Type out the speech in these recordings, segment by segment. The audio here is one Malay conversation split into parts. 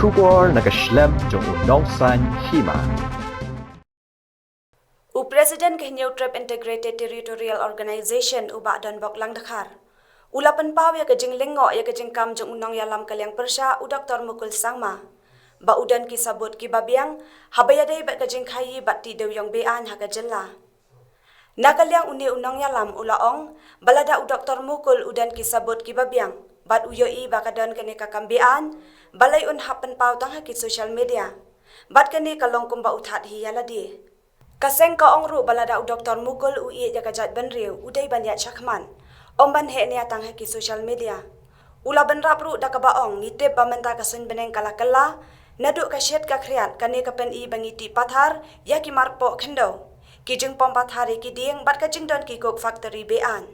Shubor nakaslem jong unongsan hima. President Kehinyo Trip Integrated Territorial Organization ubak dan bok lang dakhar. Ulapan paw ya kajing lingo ya kajing kam jong unong yalam kalyang persya u Dr. Mukul Sangma. Ba udan kisabot kibabiang habayadai bat kajing khayi bat ti dewyong bean ha kajella. Nakalyang uni unong yalam ulaong balada u Dr. Mukul udan kisabot kibabiang bat uyoi bakadon kani kakambean balay un hapen paw tang ha ki social media. Bat kani kalong kumba uthat hi yaladi. Kaseng ka ongru balada u Dr. Mukul u iye jakajat benriu udai banyat syakman. Om ban he niya tang ki social media. Ula ban rapru da kabaong nitip pamenta kasun beneng kala-kala naduk kasyet ka kriat kani kapen i bangiti pathar ya ki marpo khendo. Kijeng pom pathari ki ding bat kajing don ki cook factory bean.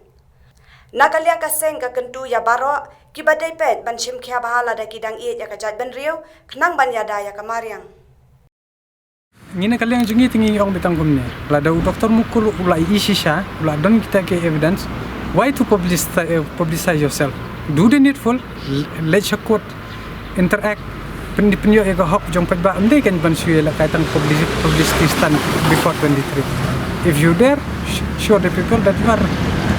Nakalyang kaseng ka kentu ya baro ki badai pet ban shim khya bahala da kidang iye jakajat benriu khnang ban yada ya kamariang. Ngina kalian jungi tingi ong bitang kumne. Lada u Dr. Mukul ulai isisha, ula don kita ke evidence. Why to publicize yourself? Do the needful. Let shakut interact. Penyo ego hok jong pajba ande kan ban suye la kaitang publicity stand before 23. If you dare, show the people that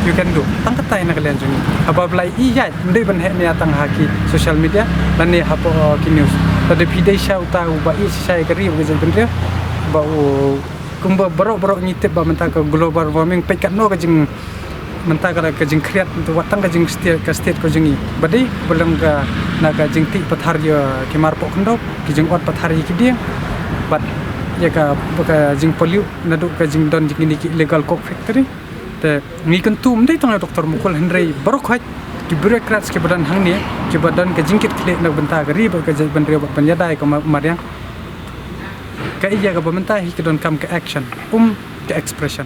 you can do. Tang katai na kalian jungi. Aba blai iya ande ban he niya tang haki social media lan ni hapo ki news. Pada pidai sya uta uba isisha kari begitu bener. Bau kumba barok ngitip ba mentaka global warming pekat no kajing mentaka kajing kreat untuk watang kajing state kajing badai belum ka na kajing ti patharya kemar pok kendo kajing ot pathari kidia bat ya ka kajing poliu nadu kajing don jing ni illegal coke factory te ngi kentu mdai tang Dr. Mukul Henry barok haj ki bureaucrats ke badan hang ni ke badan kajing kit kle na bentaka ri ba kajing bandre ba penyadai ko mariang ka iya ka pemerintah ke don kam ke action ke expression